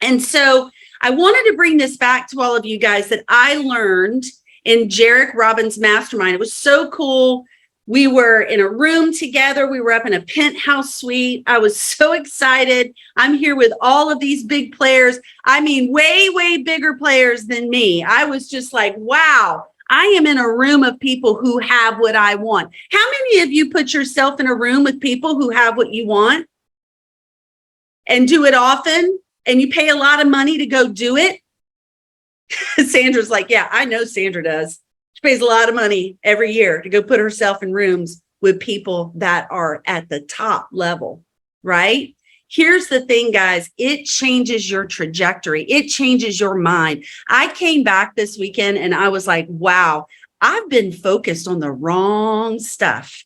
And so I wanted to bring this back to all of you guys that I learned in Jairek Robbins Mastermind. It was so cool. We were in a room together. We were up in a penthouse suite. I was so excited. I'm here with all of these big players. I mean, way, way bigger players than me. I was just like, wow, I am in a room of people who have what I want. How many of you put yourself in a room with people who have what you want and do it often, and you pay a lot of money to go do it? Sandra's like, yeah, I know Sandra does. She pays a lot of money every year to go put herself in rooms with people that are at the top level, right? Here's the thing, guys. It changes your trajectory. It changes your mind. I came back this weekend and I was like, wow, I've been focused on the wrong stuff.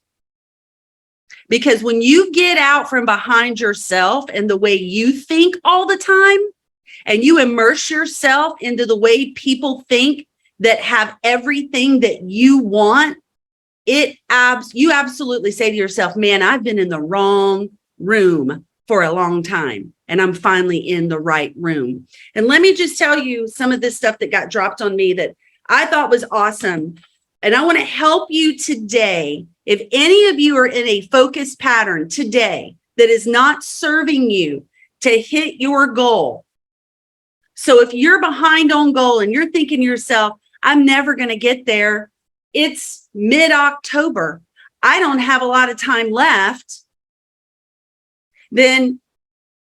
Because when you get out from behind yourself and the way you think all the time, and you immerse yourself into the way people think that have everything that you want, you absolutely say to yourself, man, I've been in the wrong room for a long time, and I'm finally in the right room. And let me just tell you some of this stuff that got dropped on me that I thought was awesome. And I want to help you today. If any of you are in a focus pattern today that is not serving you to hit your goal. So if you're behind on goal and you're thinking to yourself, I'm never going to get there. It's mid-October. I don't have a lot of time left. Then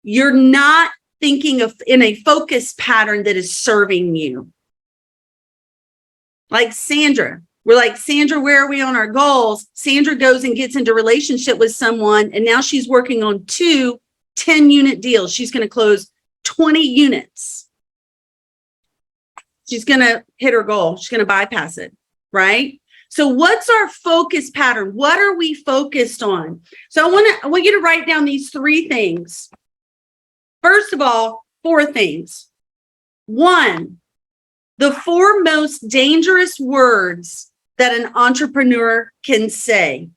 you're not thinking of in a focus pattern that is serving you. Like Sandra, we're like, Sandra, where are we on our goals? Sandra goes and gets into a relationship with someone, and now she's working on 2 10-unit deals. She's going to close 20 units. She's going to hit her goal. She's going to bypass it, right? So what's our focus pattern? What are we focused on? So I want you to write down these 3 things. First of all, 4 things. 1, the 4 most dangerous words that an entrepreneur can say.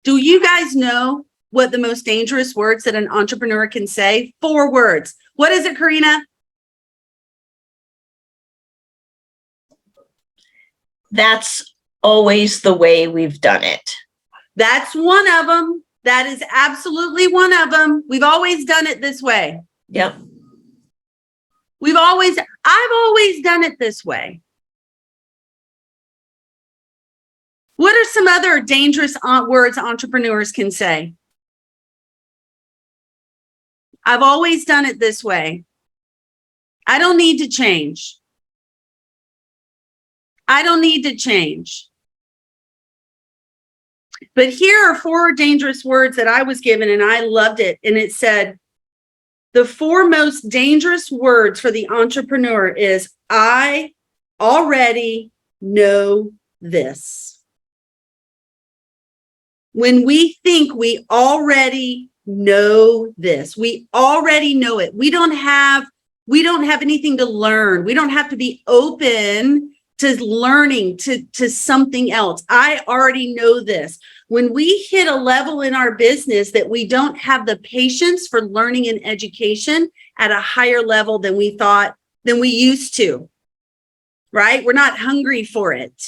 Do you guys know what the most dangerous words that an entrepreneur can say? 4 words. What is it, Karina? That's always the way we've done it. That's one of them. That is absolutely one of them. We've always done it this way. Yep. I've always done it this way. What are some other dangerous words entrepreneurs can say? I've always done it this way. I don't need to change. I don't need to change. But here are 4 dangerous words that I was given, and I loved it. And it said, the 4 most dangerous words for the entrepreneur is, I already know this. When we think we already know this, we already know it. We don't have anything to learn. We don't have to be open to learning to something else. I already know this. When we hit a level in our business that we don't have the patience for learning and education at a higher level than we used to, right? We're not hungry for it.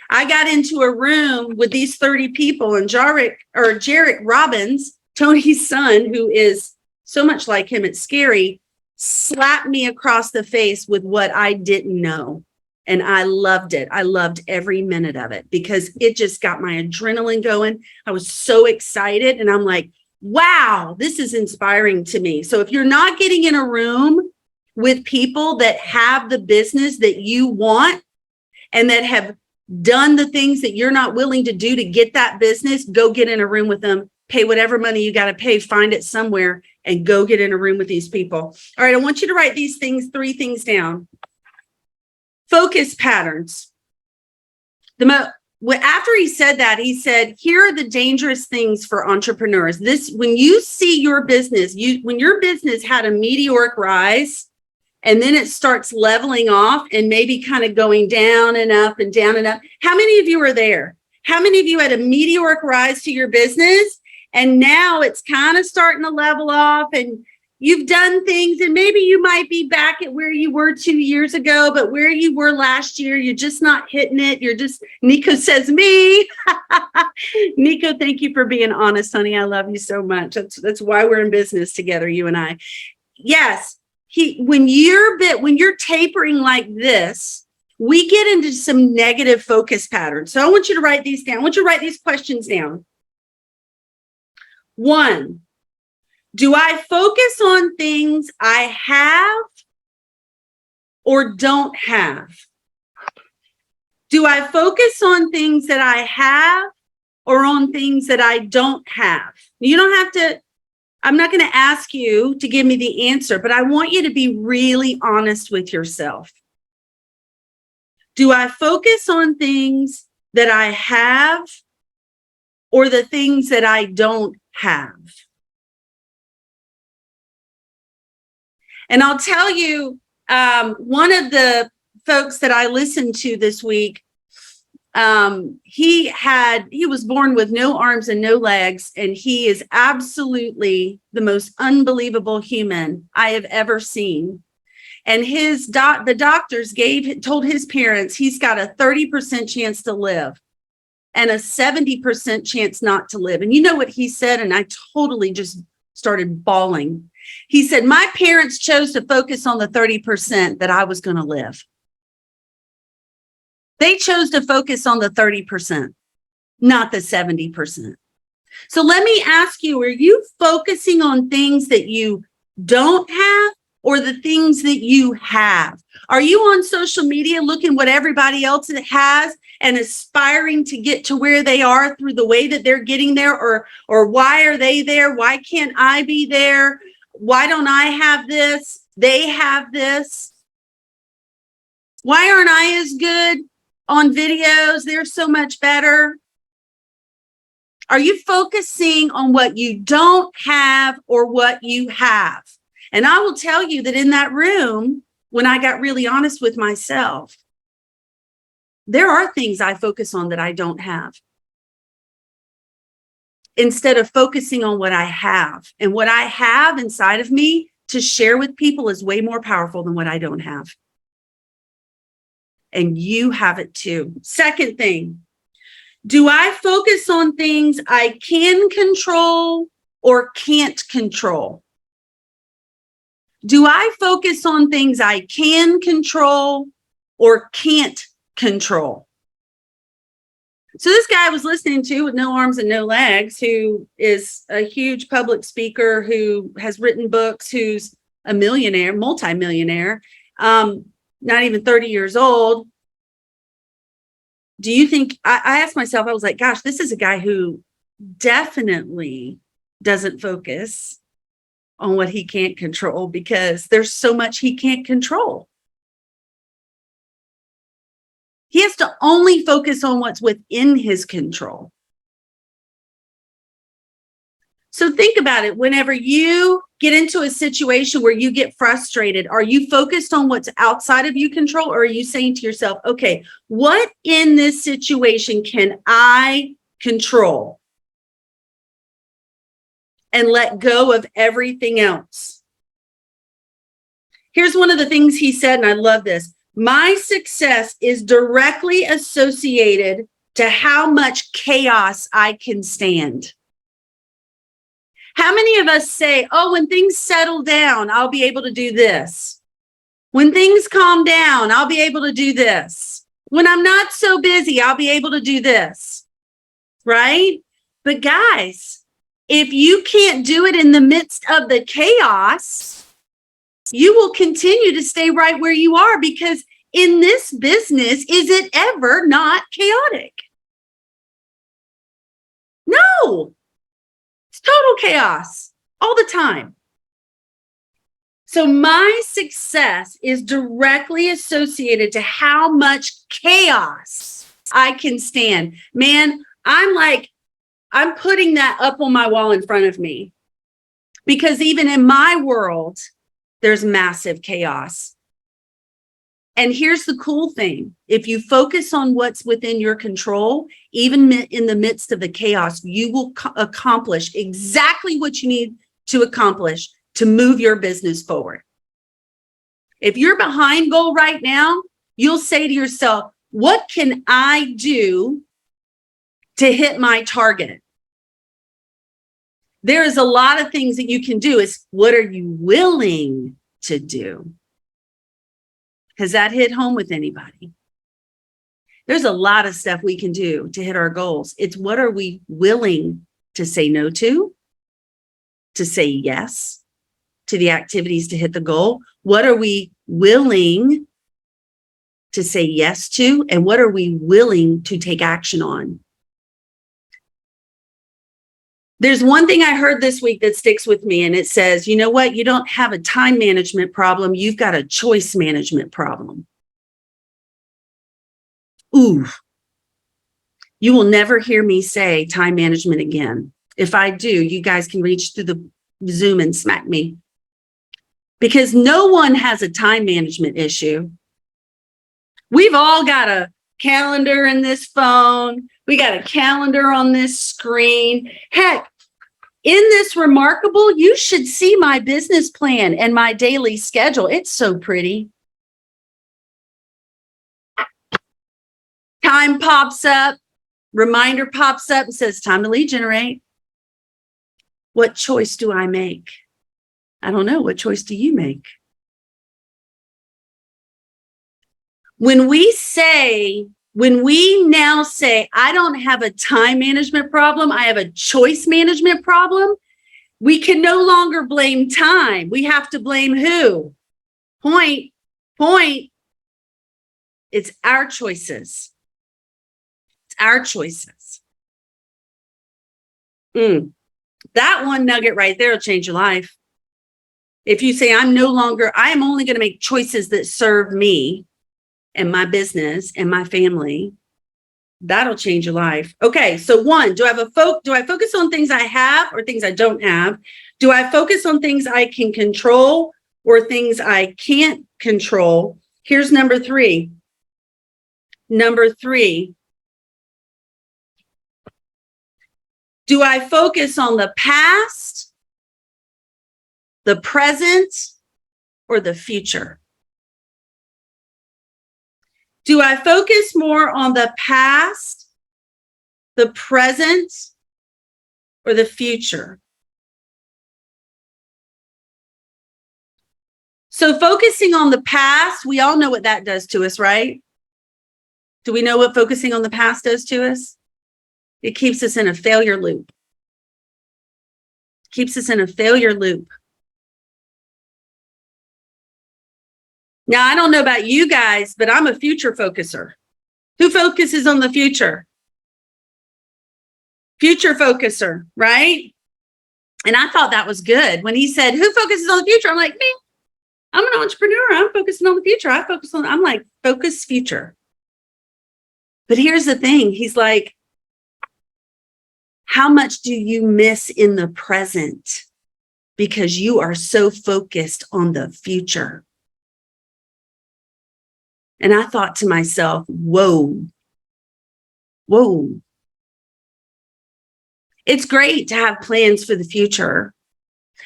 I got into a room with these 30 people, and Jairek Robbins, Tony's son, who is so much like him, it's scary, slapped me across the face with what I didn't know. And I loved it. I loved every minute of it because it just got my adrenaline going. I was so excited. And I'm like, wow, this is inspiring to me. So if you're not getting in a room with people that have the business that you want and that have done the things that you're not willing to do to get that business, go get in a room with them. Pay whatever money you got to pay, find it somewhere, and go get in a room with these people. All right, I want you to write these 3 things down. Focus patterns. After he said that, he said, here are the dangerous things for entrepreneurs. When you see your business, when your business had a meteoric rise, and then it starts leveling off and maybe kind of going down and up and down and up. How many of you are there? How many of you had a meteoric rise to your business? And now it's kind of starting to level off, and you've done things, and maybe you might be back at where you were 2 years ago, but where you were last year, you're just not hitting it. Nico says me. Nico, thank you for being honest, honey. I love you so much. That's why we're in business together, you and I. Yes, when you're tapering like this, we get into some negative focus patterns. So I want you to write these down. I want you to write these questions down. 1, do I focus on things I have or don't have? Do I focus on things that I have or on things that I don't have? You don't have to, I'm not going to ask you to give me the answer, but I want you to be really honest with yourself. Do I focus on things that I have or the things that I don't have? And I'll tell you, one of the folks that I listened to this week, he was born with no arms and no legs, and he is absolutely the most unbelievable human I have ever seen. And the doctors told his parents he's got a 30% chance to live and a 70% chance not to live. And you know what he said? And I totally just started bawling. He said, my parents chose to focus on the 30% that I was going to live. They chose to focus on the 30%, not the 70%. So let me ask you, are you focusing on things that you don't have or the things that you have? Are you on social media looking what everybody else has and aspiring to get to where they are through the way that they're getting there? Or why are they there? Why can't I be there? Why don't I have this? They have this. Why aren't I as good on videos? They're so much better. Are you focusing on what you don't have or what you have? And I will tell you that in that room, when I got really honest with myself, there are things I focus on that I don't have, instead of focusing on what I have. And what I have inside of me to share with people is way more powerful than what I don't have. And you have it too. Second thing, do I focus on things I can control or can't control? Do I focus on things I can control or can't control? So this guy I was listening to with no arms and no legs, who is a huge public speaker, who has written books, who's a millionaire, multimillionaire, not even 30 years old. Do you think, I asked myself, I was like, gosh, this is a guy who definitely doesn't focus on what he can't control, because there's so much he can't control. He has to only focus on what's within his control. So think about it. Whenever you get into a situation where you get frustrated, are you focused on what's outside of you control? Or are you saying to yourself, okay, what in this situation can I control? And let go of everything else. Here's one of the things he said, and I love this. My success is directly associated to how much chaos I can stand. How many of us say, oh, when things settle down, I'll be able to do this. When things calm down, I'll be able to do this. When I'm not so busy, I'll be able to do this. Right? But guys, if you can't do it in the midst of the chaos, you will continue to stay right where you are, because in this business, is it ever not chaotic? No, it's total chaos all the time. So my success is directly associated to how much chaos I can stand. Man, I'm putting that up on my wall in front of me, because even in my world, there's massive chaos. And here's the cool thing. If you focus on what's within your control, even in the midst of the chaos, you will accomplish exactly what you need to accomplish to move your business forward. If you're behind goal right now, you'll say to yourself, what can I do to hit my target? There is a lot of things that you can do. Is what are you willing to do? Has that hit home with anybody? There's a lot of stuff we can do to hit our goals. It's what are we willing to say no to say yes to the activities to hit the goal? What are we willing to say yes to? And what are we willing to take action on? There's one thing I heard this week that sticks with me, and it says, you know what? You don't have a time management problem. You've got a choice management problem. Ooh, you will never hear me say time management again. If I do, you guys can reach through the Zoom and smack me. Because no one has a time management issue. We've all got a calendar in this phone. We got a calendar on this screen. Heck, in this Remarkable, you should see my business plan and my daily schedule. It's so pretty. Time pops up, reminder pops up and says, time to lead generate. What choice do I make? I don't know. What choice do you make? When we now say, I don't have a time management problem, I have a choice management problem, we can no longer blame time. We have to blame who? Point. It's our choices. It's our choices. That one nugget right there will change your life. If you say, I am only going to make choices that serve me and my business and my family, that'll change your life. Okay, so one, do I focus on things I have or things I don't have? Do I focus on things I can control or things I can't control? Here's number three. Do I focus on the past, the present, or the future? Do I focus more on the past, the present, or the future? So focusing on the past, we all know what that does to us, right? Do we know what focusing on the past does to us? It keeps us in a failure loop. Now, I don't know about you guys, but I'm a future focuser. Who focuses on the future? Future focuser, right? And I thought that was good. When he said, who focuses on the future? I'm like, me. I'm an entrepreneur. I'm focusing on the future. I'm like, focus future. But here's the thing. He's like, how much do you miss in the present because you are so focused on the future? And I thought to myself, whoa. It's great to have plans for the future,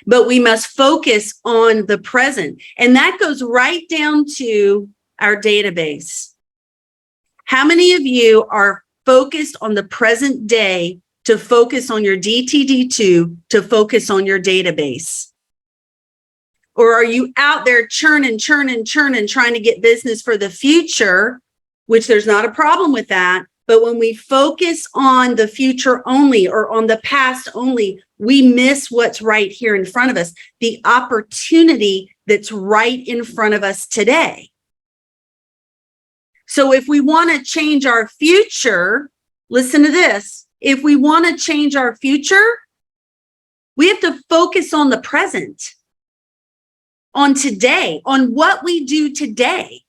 but we must focus on the present. And that goes right down to our database. How many of you are focused on the present day to focus on your DTD2, to focus on your database? Or are you out there churning, trying to get business for the future, which there's not a problem with that. But when we focus on the future only or on the past only, we miss what's right here in front of us, the opportunity that's right in front of us today. So if we want to change our future, listen to this. If we want to change our future, we have to focus on the present, on today, on what we do today.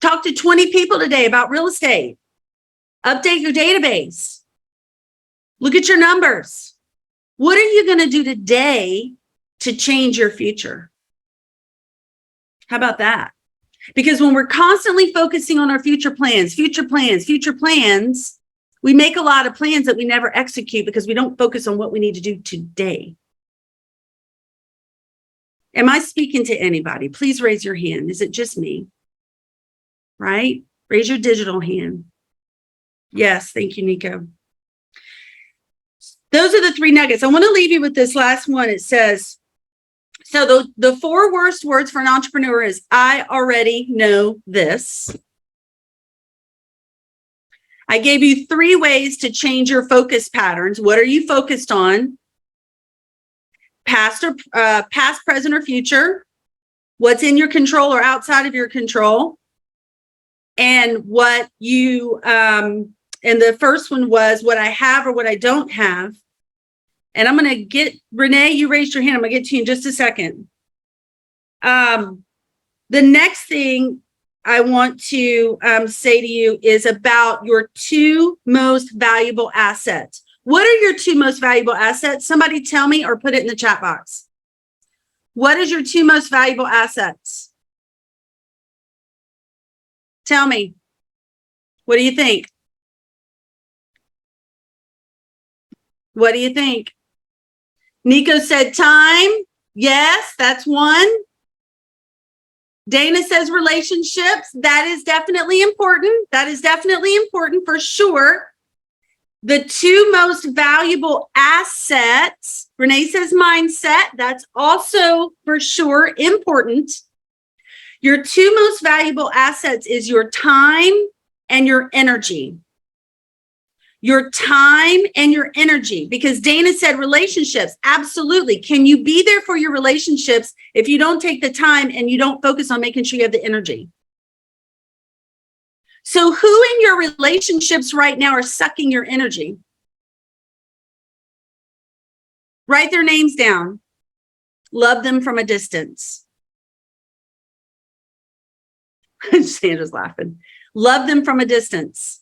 Talk to 20 people today about real estate. Update your database. Look at your numbers. What are you going to do today to change your future? How about that? Because when we're constantly focusing on our future plans, we make a lot of plans that we never execute because we don't focus on what we need to do today. Am I speaking to anybody? Please raise your hand. Is it just me? Right? Raise your digital hand. Yes, thank you, Nico. Those are the 3 nuggets. I want to leave you with this last one. It says, so the 4 worst words for an entrepreneur is, I already know this. I gave you 3 ways to change your focus patterns. What are you focused on? Past, present, or future. What's in your control or outside of your control. And what you, and the first one was what I have or what I don't have. And I'm going to get, Renee, you raised your hand. I'm going to get to you in just a second. The next thing I want to say to you is about your 2 most valuable assets. What are your 2 most valuable assets? Somebody tell me or put it in the chat box. What is your 2 most valuable assets? Tell me. What do you think? What do you think? Nico said time. Yes, that's one. Dana says relationships. That is definitely important. That is definitely important for sure. The 2 most valuable assets, Renee says mindset. That's also for sure important. Your 2 most valuable assets is your time and your energy. Your time and your energy, because Dana said relationships. Absolutely. Can you be there for your relationships if you don't take the time and you don't focus on making sure you have the energy? So who in your relationships right now are sucking your energy? Write their names down. Love them from a distance. Sandra's laughing. Love them from a distance.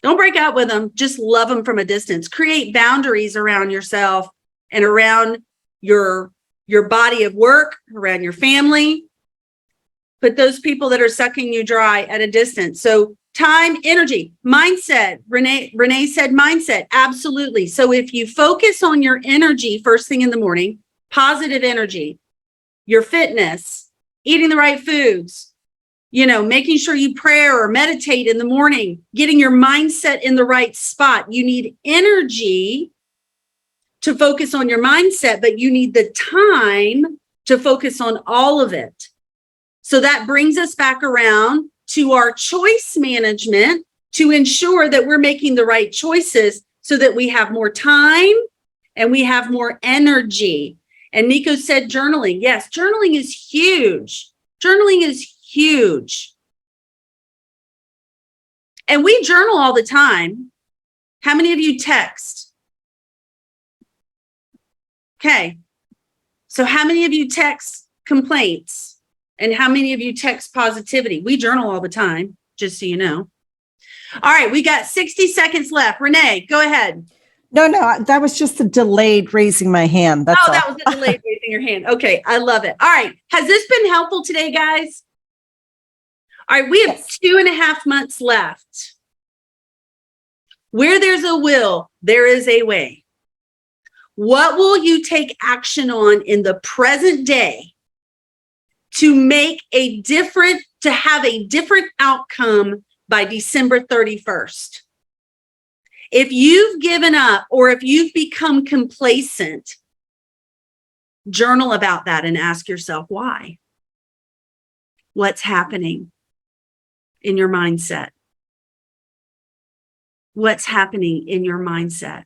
Don't break up with them. Just love them from a distance. Create boundaries around yourself and around your body of work, around your family. But those people that are sucking you dry at a distance. So time, energy, mindset. Renee said mindset. Absolutely. So if you focus on your energy first thing in the morning, positive energy, your fitness, eating the right foods, making sure you pray or meditate in the morning, getting your mindset in the right spot. You need energy to focus on your mindset, but you need the time to focus on all of it. So that brings us back around to our choice management to ensure that we're making the right choices so that we have more time and we have more energy. And Nico said journaling. Yes, journaling is huge. Journaling is huge. And we journal all the time. How many of you text? Okay. So how many of you text complaints? And how many of you text positivity? We journal all the time, just so you know. All right, we got 60 seconds left. Renee, go ahead. No, that was just a delayed raising my hand. That's all. That was a delayed raising your hand. Okay, I love it. All right, has this been helpful today, guys? All right, we have 2.5 months left. Where there's a will, there is a way. What will you take action on in the present day to have a different outcome by December 31st? If you've given up or if you've become complacent, journal about that and ask yourself why. What's happening in your mindset? What's happening in your mindset?